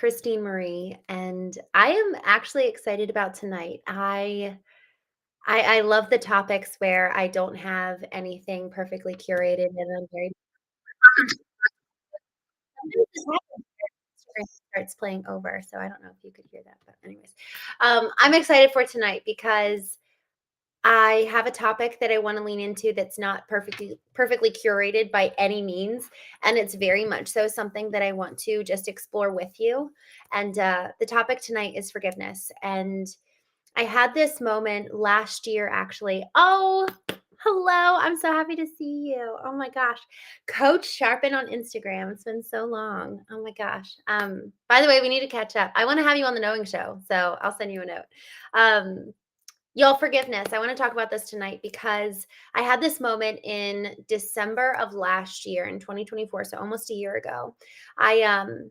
Christine Marie, and I am actually excited about tonight. I love the topics where I don't have anything perfectly curated, and I'm very sometimes this happens where Instagram starts playing over, so I don't know if you could hear that, but anyways, I'm excited for tonight because I have a topic that I want to lean into that's not perfectly curated by any means, and it's very much so something that I want to just explore with you. And the topic tonight is forgiveness. And I had this moment last year, actually. Oh, hello! I'm so happy to see you. Oh my gosh, Coach Sharpen on Instagram. It's been so long. Oh my gosh. By the way, we need to catch up. I want to have you on the Knowing Show, so I'll send you a note. Um, Y'all, forgiveness. I want to talk about this tonight because I had this moment in December of last year in 2024, so almost a year ago. I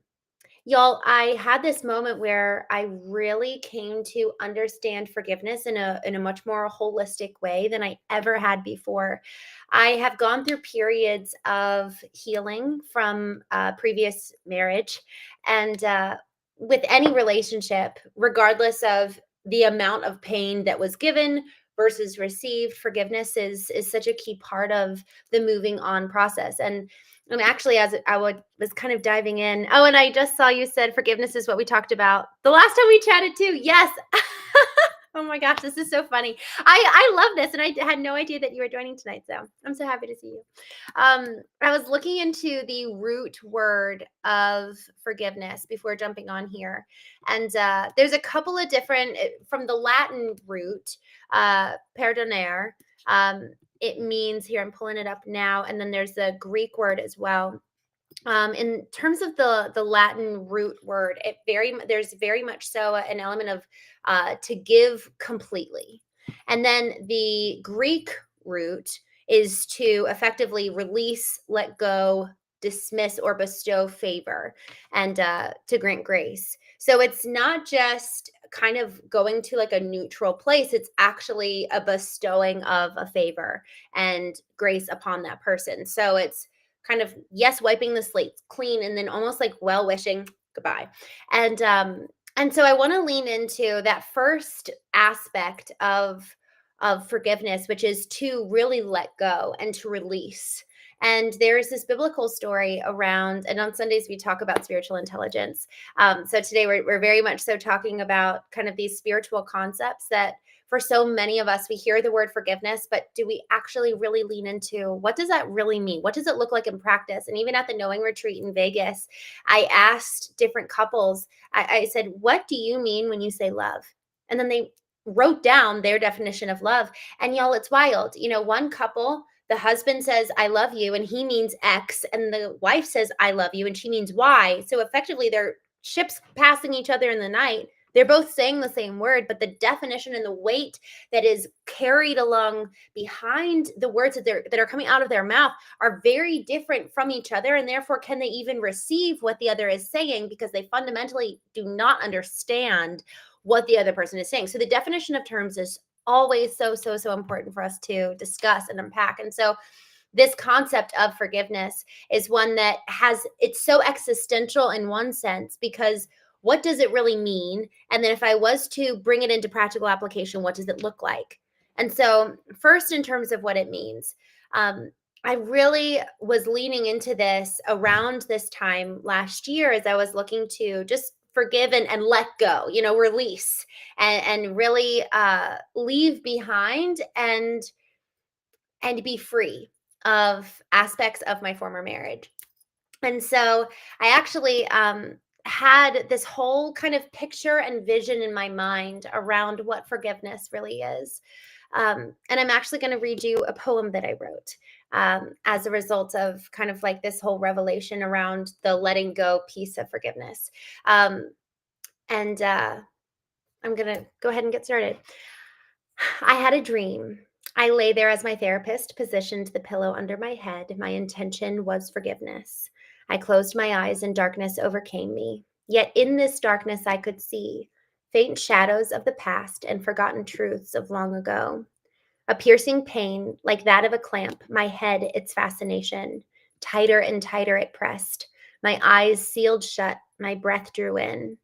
had this moment where I really came to understand forgiveness in a much more holistic way than I ever had before. I have gone through periods of healing from previous marriage, and with any relationship, regardless of the amount of pain that was given versus received, forgiveness is such a key part of the moving on process. And actually, as was kind of diving in, oh, and I just saw you said forgiveness is what we talked about the last time we chatted too. Yes. Oh my gosh, this is so funny. I love this, and I had no idea that you were joining tonight. So I'm so happy to see you. I was looking into the root word of forgiveness before jumping on here, and there's a couple of different from the Latin root, perdonare. It means here. I'm pulling it up now, and then there's the Greek word as well. In terms of the Latin root word, there's very much so an element of to give completely, and then the Greek root is to effectively release, let go, dismiss, or bestow favor, and to grant grace. So it's not just kind of going to like a neutral place, it's actually a bestowing of a favor and grace upon that person. So it's kind of, yes, wiping the slate clean, and then almost like well wishing goodbye. And so I want to lean into that first aspect of forgiveness, which is to really let go and to release. And there's this biblical story around, and on Sundays we talk about spiritual intelligence. So today we're very much so talking about kind of these spiritual concepts that for so many of us, we hear the word forgiveness, but do we actually really lean into what does that really mean? What does it look like in practice? And even at the Knowing Retreat in Vegas, I asked different couples, I said, what do you mean when you say love? And then they wrote down their definition of love. And y'all, it's wild. You know, one couple, the husband says, I love you, and he means X. And the wife says, I love you, and she means Y. So effectively, they're ships passing each other in the night. They're both saying the same word, but the definition and the weight that is carried along behind the words that are coming out of their mouth are very different from each other. And therefore, can they even receive what the other is saying because they fundamentally do not understand what the other person is saying. So the definition of terms is always so important for us to discuss and unpack. And so this concept of forgiveness is one that it's so existential in one sense, because what does it really mean? And then if I was to bring it into practical application, what does it look like? And so first, in terms of what it means, I really was leaning into this around this time last year as I was looking to just forgive and let go, release and really leave behind and be free of aspects of my former marriage. And so I actually had this whole kind of picture and vision in my mind around what forgiveness really is. And I'm actually going to read you a poem that I wrote as a result of kind of like this whole revelation around the letting go piece of forgiveness. And I'm going to go ahead and get started. I had a dream. I lay there as my therapist positioned the pillow under my head. My intention was forgiveness. I closed my eyes and darkness overcame me. Yet in this darkness I could see faint shadows of the past and forgotten truths of long ago. A piercing pain like that of a clamp, my head its fascination. Tighter and tighter it pressed. My eyes sealed shut, my breath drew in.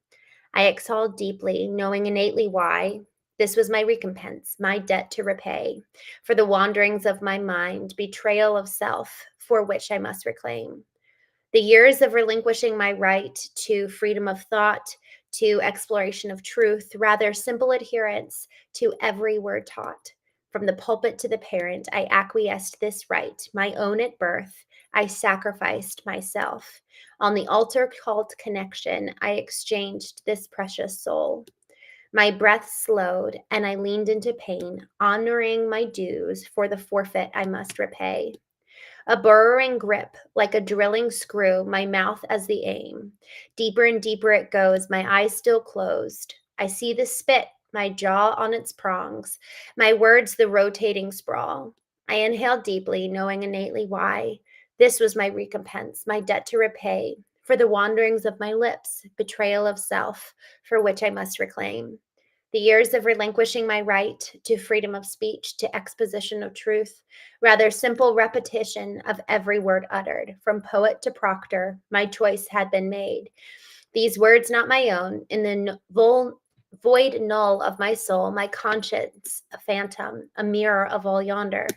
I exhaled deeply, knowing innately why. This was my recompense, my debt to repay, for the wanderings of my mind, betrayal of self, for which I must reclaim. The years of relinquishing my right to freedom of thought, to exploration of truth, rather simple adherence to every word taught. From the pulpit to the parent, I acquiesced this right, my own at birth. I sacrificed myself. On the altar called connection, I exchanged this precious soul. My breath slowed, and I leaned into pain, honoring my dues for the forfeit I must repay. A burrowing grip, like a drilling screw, my mouth as the aim. Deeper and deeper it goes, my eyes still closed. I see the spit, my jaw on its prongs, my words the rotating sprawl. I inhaled deeply, knowing innately why. This was my recompense, my debt to repay, for the wanderings of my lips, betrayal of self, for which I must reclaim. The years of relinquishing my right to freedom of speech, to exposition of truth, rather simple repetition of every word uttered. From poet to proctor, my choice had been made. These words not my own, in the void null of my soul, my conscience a phantom, a mirror of all yonder.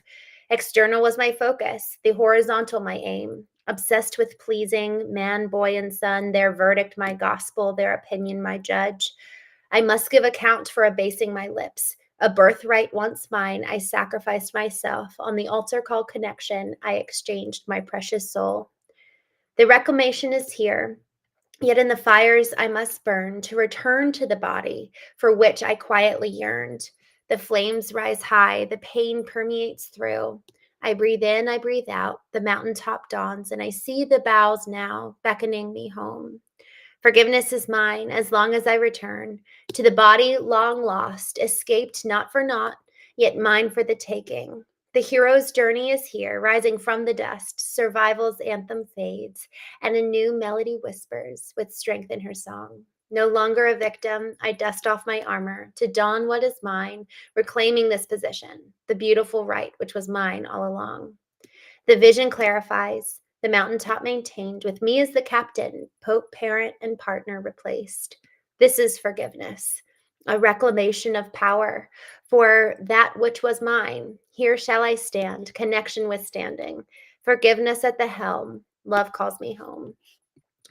External was my focus, the horizontal my aim. Obsessed with pleasing man, boy, and son, their verdict my gospel, their opinion my judge. I must give account for abasing my lips. A birthright once mine, I sacrificed myself. On the altar called connection, I exchanged my precious soul. The reclamation is here, yet in the fires I must burn to return to the body for which I quietly yearned. The flames rise high, the pain permeates through. I breathe in, I breathe out, the mountaintop dawns, and I see the boughs now beckoning me home. Forgiveness is mine as long as I return to the body long lost, escaped not for naught, yet mine for the taking. The hero's journey is here, rising from the dust. Survival's anthem fades, and a new melody whispers with strength in her song. No longer a victim, I dust off my armor to don what is mine, reclaiming this position, the beautiful right which was mine all along. The vision clarifies, the mountaintop maintained, with me as the captain, pope, parent, and partner replaced. This is forgiveness, a reclamation of power for that which was mine. Here shall I stand, connection withstanding, forgiveness at the helm, love calls me home.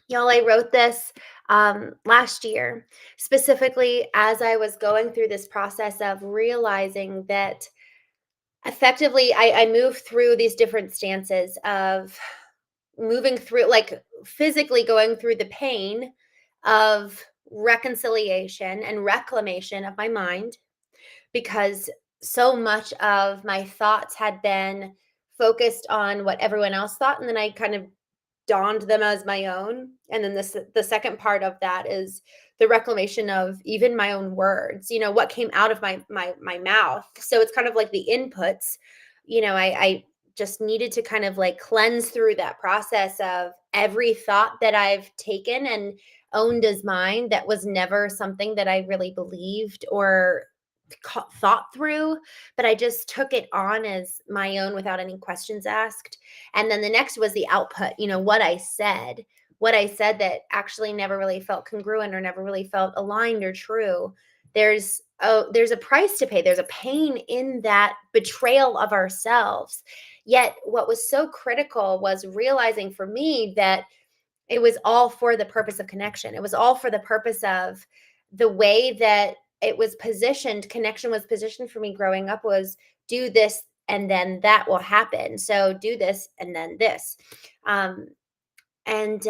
Y'all, I wrote this last year, specifically as I was going through this process of realizing that effectively I move through these different stances of moving through, like physically going through the pain of reconciliation and reclamation of my mind, because so much of my thoughts had been focused on what everyone else thought, and then I kind of donned them as my own. And then the second part of that is the reclamation of even my own words, what came out of my mouth. So it's kind of like the inputs, I just needed to kind of like cleanse through that process of every thought that I've taken and owned as mine that was never something that I really believed or thought through, but I just took it on as my own without any questions asked. And then the next was the output, what I said that actually never really felt congruent or never really felt aligned or true. There's a price to pay. There's a pain in that betrayal of ourselves. Yet what was so critical was realizing for me that it was all for the purpose of connection. It was all for the purpose of the way that it was positioned. Connection was positioned for me growing up was do this and then that will happen. So do this and then this. Um, and,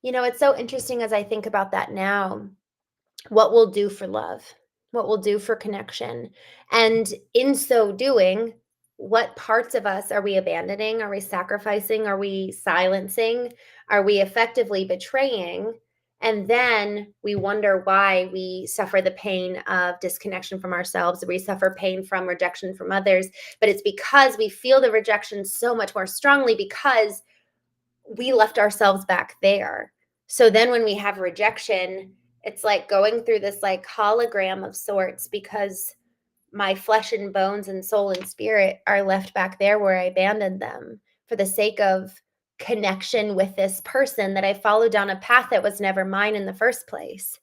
it's so interesting as I think about that now, what we'll do for love, what we'll do for connection. And in so doing, what parts of us are we abandoning? Are we sacrificing? Are we silencing? Are we effectively betraying? And then we wonder why we suffer the pain of disconnection from ourselves. We suffer pain from rejection from others. But it's because we feel the rejection so much more strongly because we left ourselves back there. So then when we have rejection, it's like going through this like hologram of sorts because my flesh and bones and soul and spirit are left back there where I abandoned them for the sake of connection with this person that I followed down a path that was never mine in the first place.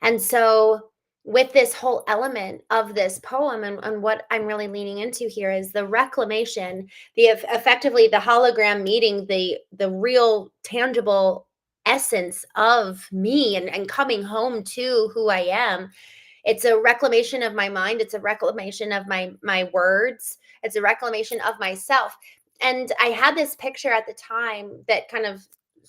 And so, with this whole element of this poem, and what I'm really leaning into here is the reclamation, effectively the hologram meeting the real tangible essence of me, and coming home to who I am. It's a reclamation of my mind. It's a reclamation of my words. It's a reclamation of myself. And I had this picture at the time that kind of,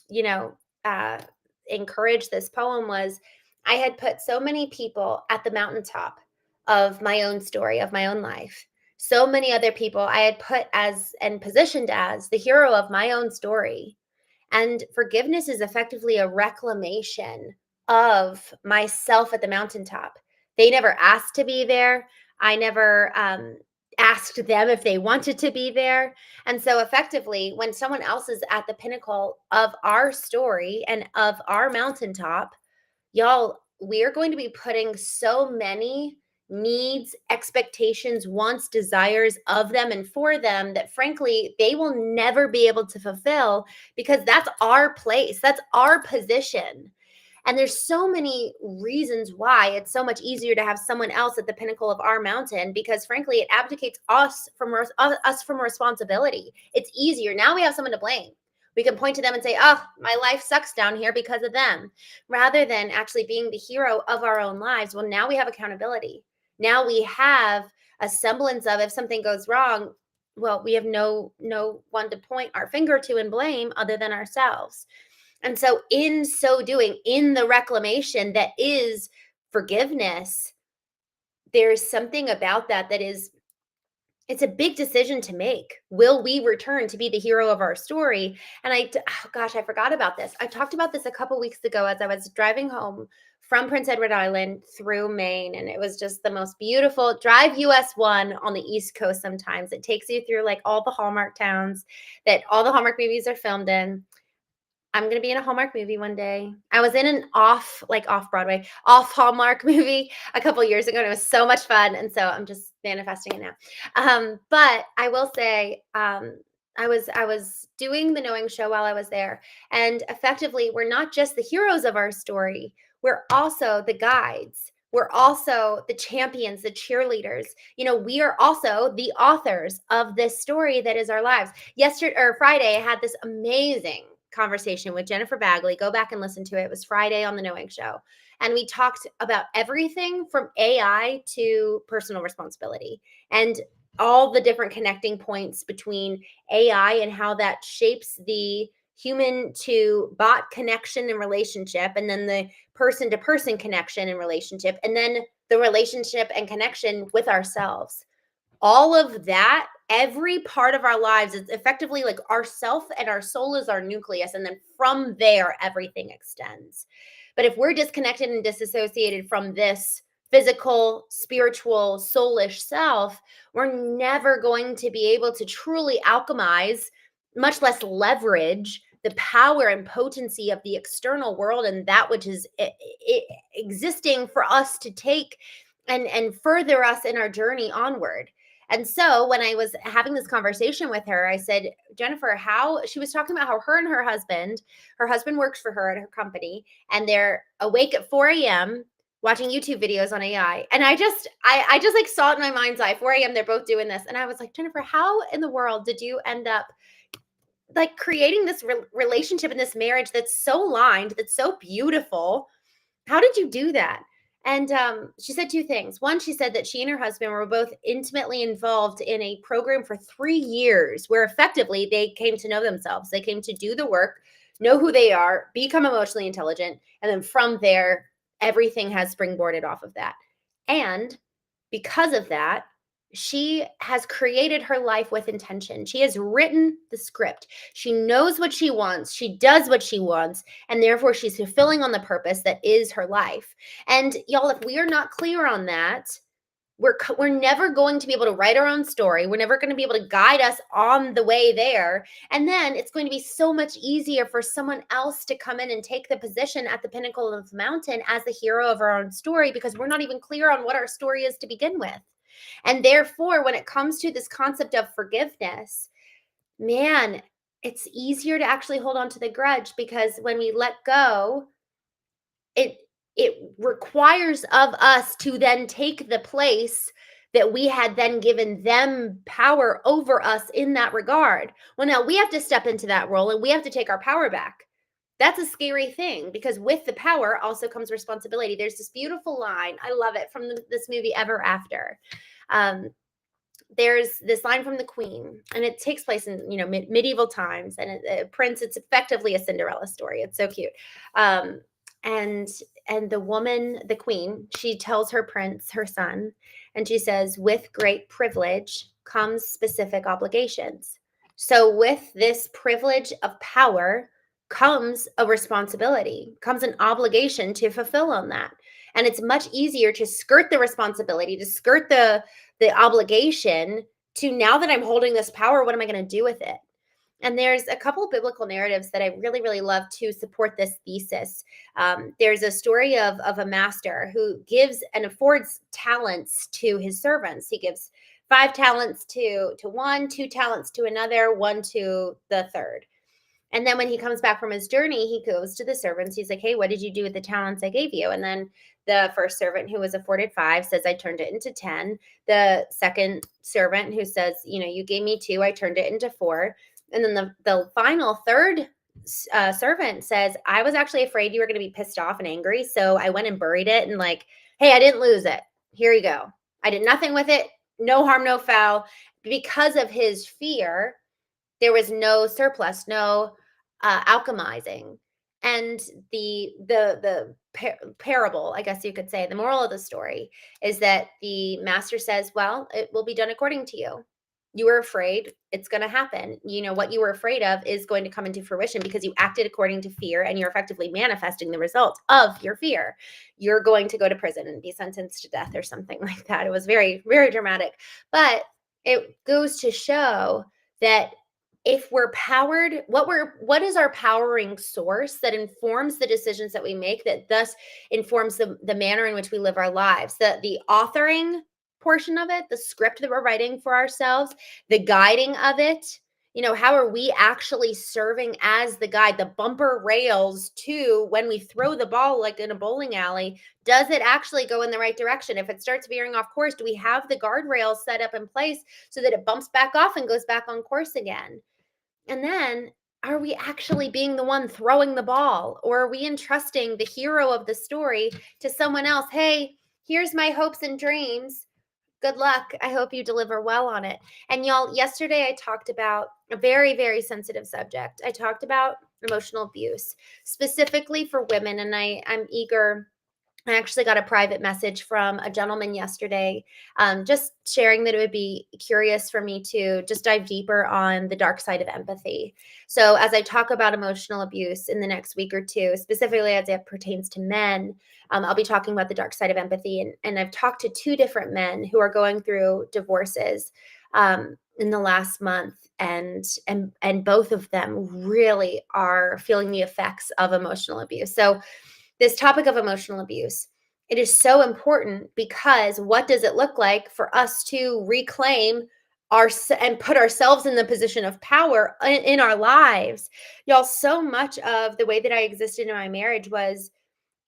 you know, uh, encouraged this poem. Was I had put so many people at the mountaintop of my own story, of my own life. So many other people I had put as and positioned as the hero of my own story. And forgiveness is effectively a reclamation of myself at the mountaintop. They never asked to be there. I never asked them if they wanted to be there. And so, effectively, when someone else is at the pinnacle of our story and of our mountaintop, y'all, we are going to be putting so many needs, expectations, wants, desires of them and for them that frankly, they will never be able to fulfill, because that's our place, that's our position. And there's so many reasons why it's so much easier to have someone else at the pinnacle of our mountain, because frankly, it abdicates us from responsibility. It's easier. Now we have someone to blame. We can point to them and say, oh, my life sucks down here because of them, rather than actually being the hero of our own lives. Well, now we have accountability. Now we have a semblance of, if something goes wrong, well, we have no one to point our finger to and blame other than ourselves. And so, in so doing, in the reclamation that is forgiveness, there's something about that is, it's a big decision to make. Will we return to be the hero of our story? And oh gosh, I forgot about this. I talked about this a couple weeks ago as I was driving home from Prince Edward Island through Maine. And it was just the most beautiful drive. US 1 on the East Coast. Sometimes it takes you through like all the Hallmark towns that all the Hallmark movies are filmed in. I'm going to be in a Hallmark movie one day. I was in an off Broadway, off Hallmark movie a couple years ago, and it was so much fun. And so I'm just manifesting it now. But I will say, I was doing the Knowing show while I was there, and effectively, we're not just the heroes of our story. We're also the guides. We're also the champions, the cheerleaders. We are also the authors of this story that is our lives. Yesterday or Friday, I had this amazing conversation with Jennifer Bagley. Go back and listen to it. It was Friday on the Knowing show. And we talked about everything from AI to personal responsibility, and all the different connecting points between AI and how that shapes the human to bot connection and relationship, and then the person to person connection and relationship, and then the relationship and connection with ourselves. All of that, every part of our lives is effectively like our self, and our soul is our nucleus. And then from there, everything extends. But if we're disconnected and disassociated from this physical, spiritual, soulish self, we're never going to be able to truly alchemize, much less leverage the power and potency of the external world, and that which is existing for us to take and further us in our journey onward. And so when I was having this conversation with her, I said, Jennifer, she was talking about how her and her husband works for her at her company, and they're awake at 4 a.m. watching YouTube videos on AI. And I just like saw it in my mind's eye, 4 a.m. they're both doing this. And I was like, Jennifer, how in the world did you end up like creating this relationship in this marriage that's so aligned, that's so beautiful? How did you do that? And she said two things. One, she said that she and her husband were both intimately involved in a program for 3 years where effectively they came to know themselves. They came to do the work, know who they are, become emotionally intelligent. And then from there, everything has springboarded off of that. And because of that, she has created her life with intention. She has written the script. She knows what she wants. She does what she wants. And therefore, she's fulfilling on the purpose that is her life. And y'all, if we are not clear on that, we're never going to be able to write our own story. We're never going to be able to guide us on the way there. And then it's going to be so much easier for someone else to come in and take the position at the pinnacle of the mountain as the hero of our own story, because we're not even clear on what our story is to begin with. And therefore, when it comes to this concept of forgiveness, man, it's easier to actually hold on to the grudge, because when we let go, it it requires of us to then take the place that we had then given them power over us in that regard. Well, now we have to step into that role and we have to take our power back. That's a scary thing, because with the power also comes responsibility. There's this beautiful line, I love it, from this movie Ever After. Um, there's this line from the Queen, and it takes place in medieval times, and Prince. It's effectively a Cinderella story. It's so cute, um, and the woman, the Queen, she tells her prince, her son, and she says, "With great privilege comes specific obligations." So, with this privilege of power comes a responsibility, comes an obligation to fulfill on that. And it's much easier to skirt the responsibility, to skirt the obligation, to, now that I'm holding this power, what am I going to do with it? And there's a couple of biblical narratives that I really, really love to support this thesis. There's a story of a master who gives and affords talents to his servants. He gives 5 talents to one, 2 talents to another, one to the third. And then when he comes back from his journey, he goes to the servants. He's like, "Hey, what did you do with the talents I gave you?" And then the first servant, who was afforded 5, says, "I turned it into 10." The second servant, who says, "You gave me 2, I turned it into 4." And then the final third servant says, "I was actually afraid you were going to be pissed off and angry. So I went and buried it, and like, hey, I didn't lose it. Here you go. I did nothing with it. No harm, no foul." Because of his fear, there was no surplus, no alchemizing. And the parable, I guess you could say, the moral of the story is that the master says, "Well, it will be done according to you. You were afraid, it's going to happen. What you were afraid of is going to come into fruition because you acted according to fear, and you're effectively manifesting the result of your fear. You're going to go to prison and be sentenced to death," or something like that. It was very, very dramatic. But it goes to show that if we're powered, what is our powering source that informs the decisions that we make, that thus informs the manner in which we live our lives? The authoring portion of it, the script that we're writing for ourselves, the guiding of it. How are we actually serving as the guide, the bumper rails to when we throw the ball, like in a bowling alley? Does it actually go in the right direction? If it starts veering off course, do we have the guardrails set up in place so that it bumps back off and goes back on course again? And then, are we actually being the one throwing the ball, or are we entrusting the hero of the story to someone else? "Hey, here's my hopes and dreams. Good luck. I hope you deliver well on it." And y'all, yesterday I talked about a very, very sensitive subject. I talked about emotional abuse, specifically for women, and I'm eager. I actually got a private message from a gentleman yesterday, just sharing that it would be curious for me to just dive deeper on the dark side of empathy. So, as I talk about emotional abuse in the next week or two, specifically as it pertains to men, I'll be talking about the dark side of empathy. And I've talked to 2 different men who are going through divorces in the last month, and both of them really are feeling the effects of emotional abuse. So, this topic of emotional abuse, it is so important, because what does it look like for us to reclaim our and put ourselves in the position of power in our lives? Y'all, so much of the way that I existed in my marriage was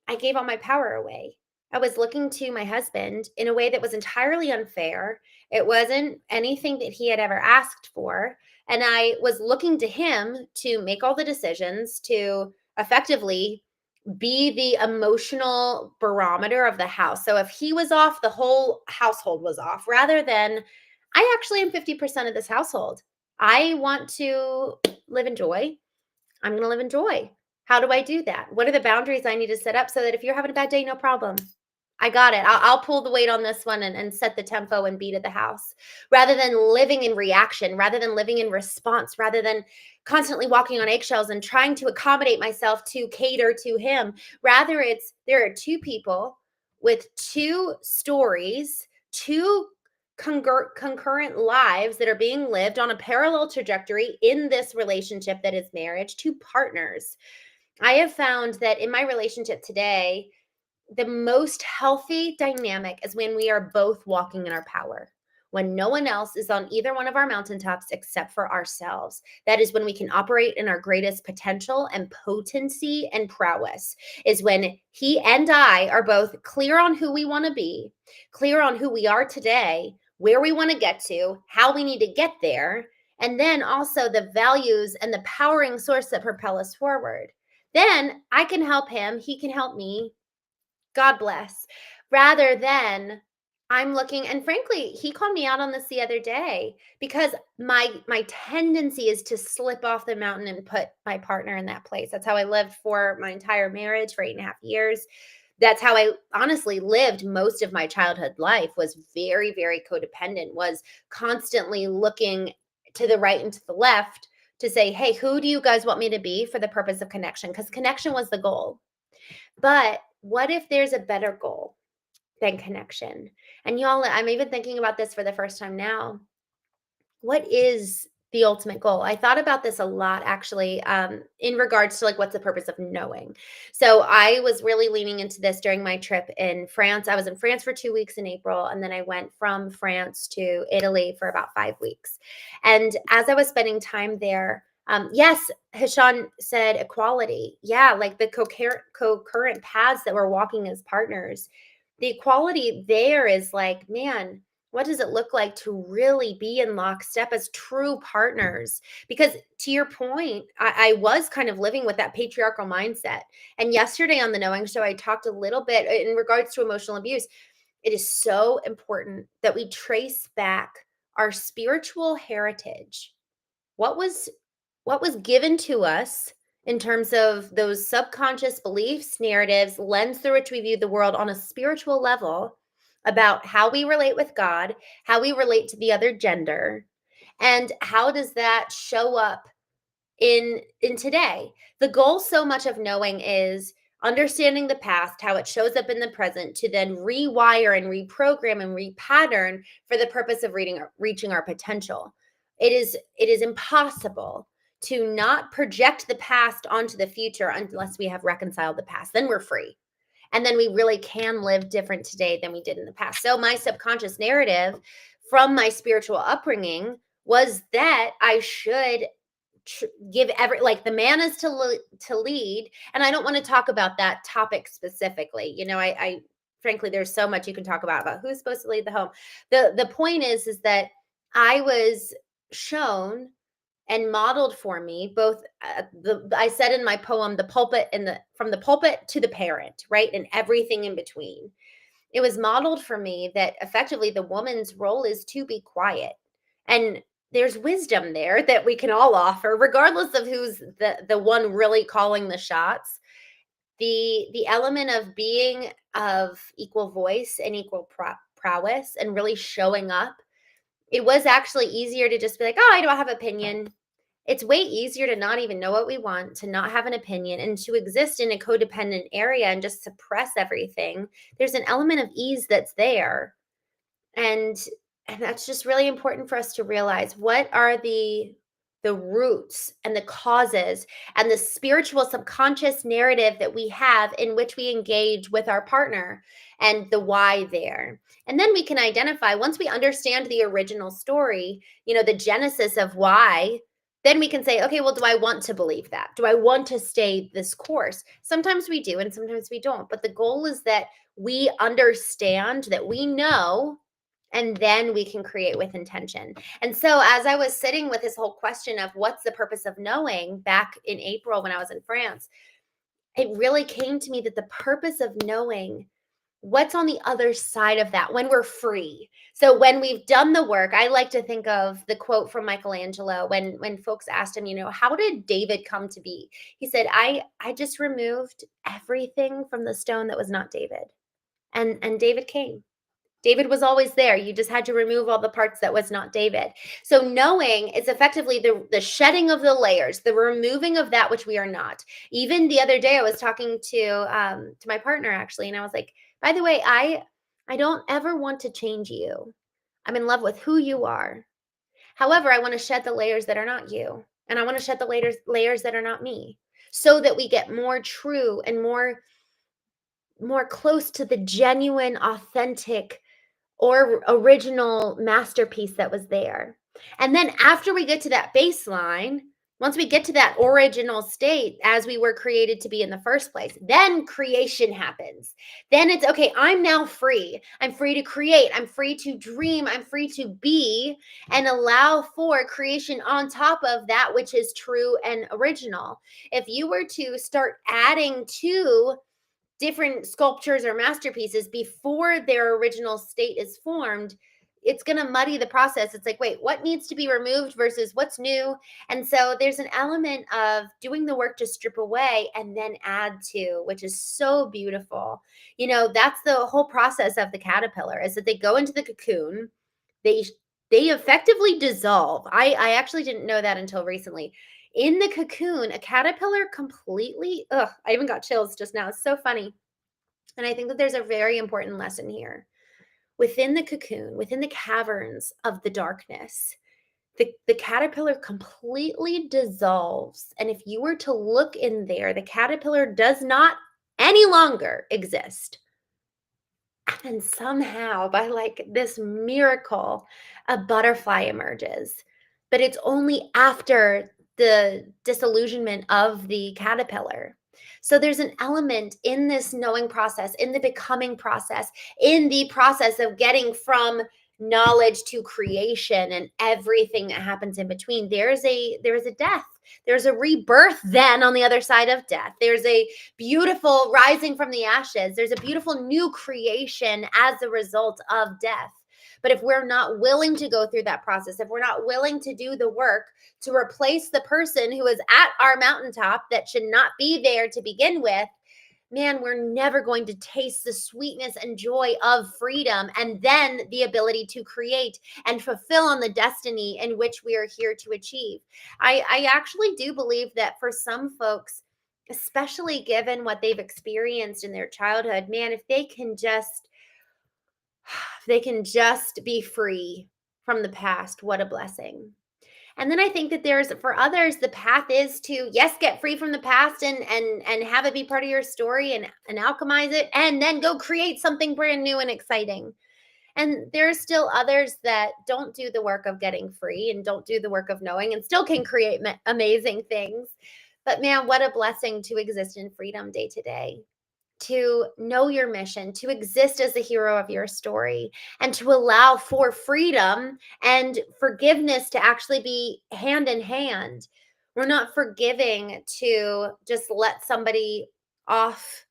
I gave all my power away. I was looking to my husband in a way that was entirely unfair. It wasn't anything that he had ever asked for. And I was looking to him to make all the decisions, to effectively be the emotional barometer of the house. So if he was off, the whole household was off, rather than, I actually am 50% of this household. I want to live in joy. I'm going to live in joy. How do I do that? What are the boundaries I need to set up so that if you're having a bad day, no problem. I got it. I'll pull the weight on this one, and set the tempo and beat at the house, rather than living in reaction, rather than living in response, rather than constantly walking on eggshells and trying to accommodate myself to cater to him. Rather, there are 2 people with 2 stories, 2 concurrent lives that are being lived on a parallel trajectory in this relationship that is marriage, 2 partners. I have found that in my relationship today, the most healthy dynamic is when we are both walking in our power, when no one else is on either one of our mountaintops except for ourselves. That is when we can operate in our greatest potential and potency and prowess, is when he and I are both clear on who we want to be, clear on who we are today, where we want to get to, how we need to get there, and then also the values and the powering source that propel us forward. Then I can help him, he can help me. God bless. Rather than I'm looking, and frankly, he called me out on this the other day because my tendency is to slip off the mountain and put my partner in that place. That's how I lived for my entire marriage for 8.5 years. That's how I honestly lived most of my childhood life, was very, very codependent, was constantly looking to the right and to the left to say, hey, who do you guys want me to be for the purpose of connection? Because connection was the goal. But what if there's a better goal than connection? And y'all, I'm even thinking about this for the first time now. What is the ultimate goal? I thought about this a lot actually, in regards to like what's the purpose of knowing. So I was really leaning into this during my trip in France. I was in France for 2 weeks in April, and then I went from France to Italy for about 5 weeks. And as I was spending time there, yes, Hashan said equality. Yeah, like the co-current paths that we're walking as partners. The equality there is like, man, what does it look like to really be in lockstep as true partners? Because to your point, I was kind of living with that patriarchal mindset. And yesterday on the Knowing Show, I talked a little bit in regards to emotional abuse. It is so important that we trace back our spiritual heritage. What was given to us in terms of those subconscious beliefs, narratives, lens through which we view the world on a spiritual level, about how we relate with God, how we relate to the other gender, and how does that show up in today. The goal so much of knowing is understanding the past, how it shows up in the present, to then rewire and reprogram and repattern for the purpose of reaching our potential. It is impossible to not project the past onto the future unless we have reconciled the past. Then we're free. And then we really can live different today than we did in the past. So my subconscious narrative from my spiritual upbringing was that I should give every, like, the man is to lead. And I don't want to talk about that topic specifically. I frankly, there's so much you can talk about who's supposed to lead the home. The point is that I was shown and modeled for me both, I said in my poem, the pulpit and from the pulpit to the parent, right, and everything in between. It was modeled for me that effectively the woman's role is to be quiet. And there's wisdom there that we can all offer, regardless of who's the one really calling the shots. The element of being of equal voice and equal prowess and really showing up. It was actually easier to just be like, oh, I don't have opinion. It's way easier to not even know what we want, to not have an opinion, and to exist in a codependent area and just suppress everything. There's an element of ease that's there. And that's just really important for us to realize. What are the roots and the causes and the spiritual subconscious narrative that we have in which we engage with our partner, and the why there. And then we can identify, once we understand the original story, the genesis of why, then we can say, okay, well, do I want to believe that? Do I want to stay this course? Sometimes we do and sometimes we don't. But the goal is that we understand, that we know, and then we can create with intention. And so as I was sitting with this whole question of what's the purpose of knowing back in April when I was in France, it really came to me that the purpose of knowing what's on the other side of that, when we're free. So when we've done the work, I like to think of the quote from 𝐤𝐚𝐢𝐥𝐲 when folks asked him, how did David come to be? He said, I just removed everything from the stone that was not David. And David came. David was always there. You just had to remove all the parts that was not David. So knowing is effectively the shedding of the layers, the removing of that which we are not. Even the other day, I was talking to my partner actually, and I was like, by the way, I don't ever want to change you. I'm in love with who you are. However, I want to shed the layers that are not you, and I want to shed the layers that are not me, so that we get more true and more close to the genuine, authentic or original masterpiece that was there. And then after we get to that baseline, once we get to that original state as we were created to be in the first place, then creation happens. Then it's okay, I'm now free. I'm free to create. I'm free to dream. I'm free to be and allow for creation on top of that which is true and original. If you were to start adding to different sculptures or masterpieces before their original state is formed, it's going to muddy the process. It's like, wait, what needs to be removed versus what's new? And so there's an element of doing the work to strip away and then add to, which is so beautiful. You know, that's the whole process of the caterpillar, is that they go into the cocoon, they they effectively dissolve. I actually didn't know that until recently. In the cocoon, a caterpillar completely, I even got chills just now. It's so funny. And I think that there's a very important lesson here. Within the cocoon, within the caverns of the darkness, the caterpillar completely dissolves. And if you were to look in there, the caterpillar does not any longer exist. And somehow, by like this miracle, a butterfly emerges. But it's only after the disillusionment of the caterpillar. So there's an element in this knowing process, in the becoming process, in the process of getting from knowledge to creation and everything that happens in between. There's a death. There's a rebirth then on the other side of death. There's a beautiful rising from the ashes. There's a beautiful new creation as a result of death. But if we're not willing to go through that process, if we're not willing to do the work to replace the person who is at our mountaintop that should not be there to begin with, man, we're never going to taste the sweetness and joy of freedom and then the ability to create and fulfill on the destiny in which we are here to achieve. I actually do believe that for some folks, especially given what they've experienced in their childhood, man, if they can just be free from the past, what a blessing. And then I think that there's, for others, the path is to, yes, get free from the past and have it be part of your story and alchemize it, and then go create something brand new and exciting. And there's still others that don't do the work of getting free and don't do the work of knowing and still can create amazing things. But man, what a blessing to exist in freedom day to day, to know your mission, to exist as the hero of your story, and to allow for freedom and forgiveness to actually be hand in hand. We're not forgiving to just let somebody off,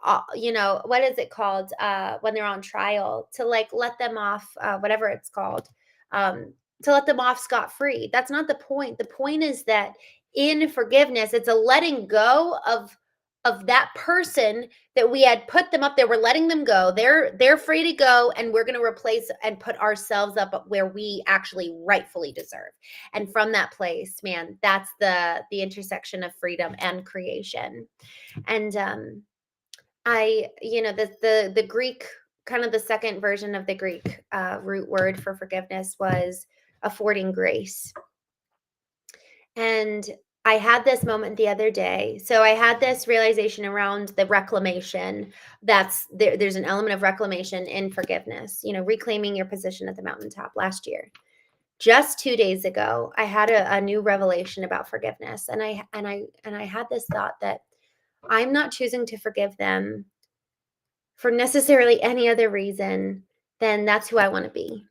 what is it called when they're on trial, to like let them off, whatever it's called, to let them off scot-free. That's not the point. The point is that in forgiveness, it's a letting go of that person that we had put them up there. We're letting them go. They're free to go, and we're going to replace and put ourselves up where we actually rightfully deserve. And from that place, man, that's the intersection of freedom and creation. And the Greek, kind of the second version of the Greek root word for forgiveness was affording grace. And I had this moment the other day. So I had this realization around the reclamation. There's an element of reclamation in forgiveness, reclaiming your position at the mountaintop last year. Just 2 days ago, I had a new revelation about forgiveness. And I had this thought that I'm not choosing to forgive them for necessarily any other reason than that's who I want to be.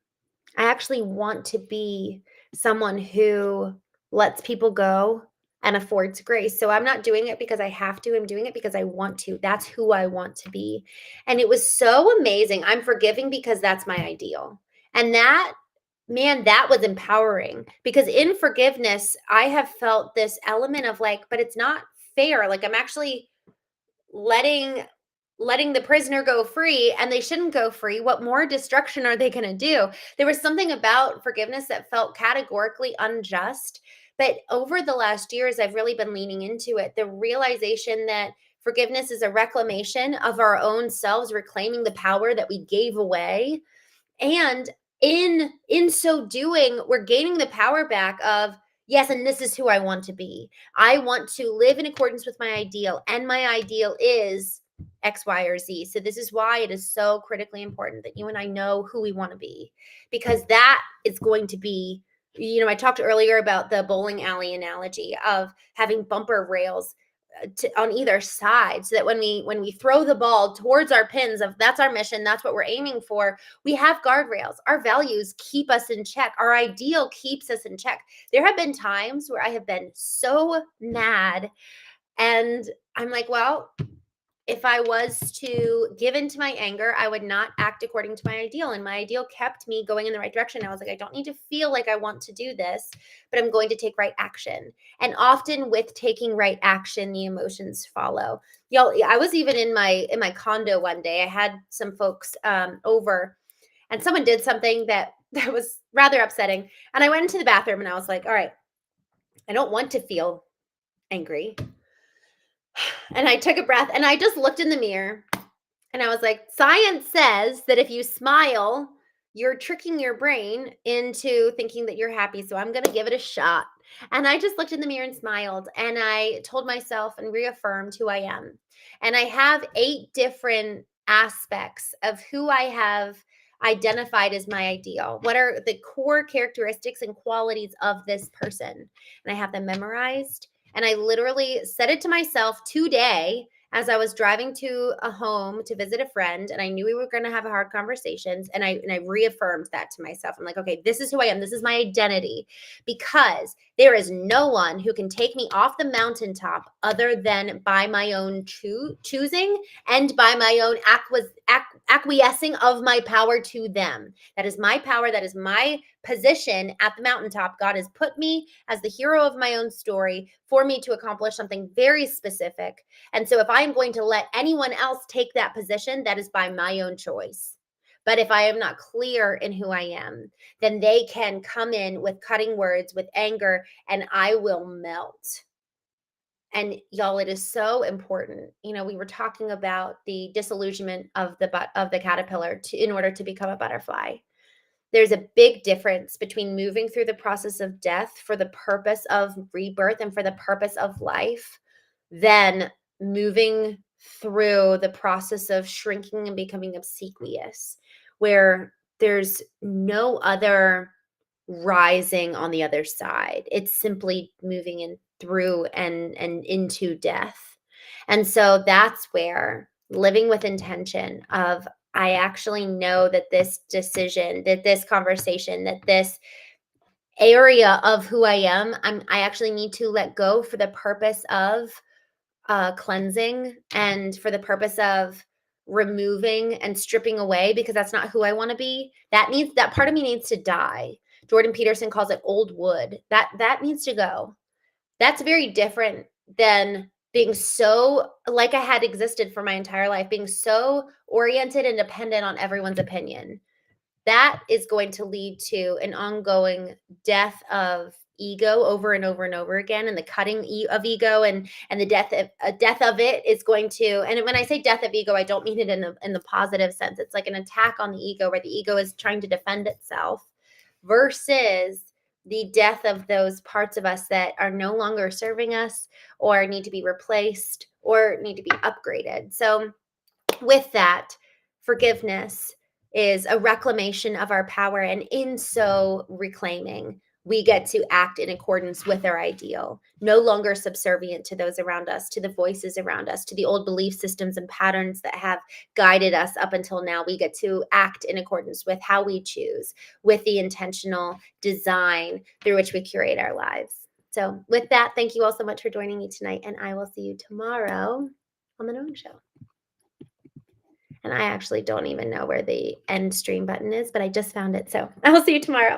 I actually want to be someone who lets people go and affords grace. So I'm not doing it because I have to. I'm doing it because I want to. That's who I want to be. And it was so amazing. I'm forgiving because that's my ideal. And that was empowering, because in forgiveness, I have felt this element of like, but it's not fair. Like I'm actually letting the prisoner go free, and they shouldn't go free. What more destruction are they going to do? There was something about forgiveness that felt categorically unjust. But over the last years, I've really been leaning into it. The realization that forgiveness is a reclamation of our own selves, reclaiming the power that we gave away. And in so doing, we're gaining the power back of, yes, and this is who I want to be. I want to live in accordance with my ideal. And my ideal is X, Y, or Z. So this is why it is so critically important that you and I know who we want to be, because that is going to be, I talked earlier about the bowling alley analogy of having bumper rails on either side, so that when we throw the ball towards our pins of that's our mission, that's what we're aiming for, we have guardrails. Our values keep us in check. Our ideal keeps us in check. There have been times where I have been so mad and I'm like, well, if I was to give into my anger, I would not act according to my ideal. And my ideal kept me going in the right direction. I was like, I don't need to feel like I want to do this, but I'm going to take right action. And often with taking right action, the emotions follow. Y'all, I was even in my condo one day. I had some folks over, and someone did something that was rather upsetting. And I went into the bathroom and I was like, all right, I don't want to feel angry. And I took a breath and I just looked in the mirror and I was like, science says that if you smile, you're tricking your brain into thinking that you're happy. So I'm going to give it a shot. And I just looked in the mirror and smiled. And I told myself and reaffirmed who I am. And I have 8 different aspects of who I have identified as my ideal. What are the core characteristics and qualities of this person? And I have them memorized. And I literally said it to myself today as I was driving to a home to visit a friend, and I knew we were going to have hard conversations, and I reaffirmed that to myself. I'm like, okay, this is who I am. This is my identity, because there is no one who can take me off the mountaintop other than by my own choosing and by my own acquiescing of my power to them. That is my power. That is my position at the mountaintop. God has put me as the hero of my own story for me to accomplish something very specific. And so if I'm going to let anyone else take that position, that is by my own choice. But if I am not clear in who I am, then they can come in with cutting words, with anger, and I will melt. And y'all, it is so important. We were talking about the disillusionment of the caterpillar in order to become a butterfly. There's a big difference between moving through the process of death for the purpose of rebirth and for the purpose of life than moving through the process of shrinking and becoming obsequious, where there's no other rising on the other side. It's simply moving in through and into death. And so that's where living with intention of, I actually know that this decision, that this conversation, that this area of who I am, I actually need to let go for the purpose of cleansing and for the purpose of removing and stripping away, because that's not who I want to be. That part of me needs to die. Jordan Peterson calls it old wood. That needs to go. That's very different than being so, like I had existed for my entire life, being so oriented and dependent on everyone's opinion. That is going to lead to an ongoing death of ego over and over and over again, and the cutting of ego and the death of it is going to. And when I say death of ego, I don't mean it in the positive sense. It's like an attack on the ego, where the ego is trying to defend itself, versus the death of those parts of us that are no longer serving us or need to be replaced or need to be upgraded. So with that, forgiveness is a reclamation of our power, and in so reclaiming, we get to act in accordance with our ideal, no longer subservient to those around us, to the voices around us, to the old belief systems and patterns that have guided us up until now. We get to act in accordance with how we choose, with the intentional design through which we curate our lives. So with that, thank you all so much for joining me tonight, and I will see you tomorrow on The Knowing Show. And I actually don't even know where the end stream button is, but I just found it. So I will see you tomorrow.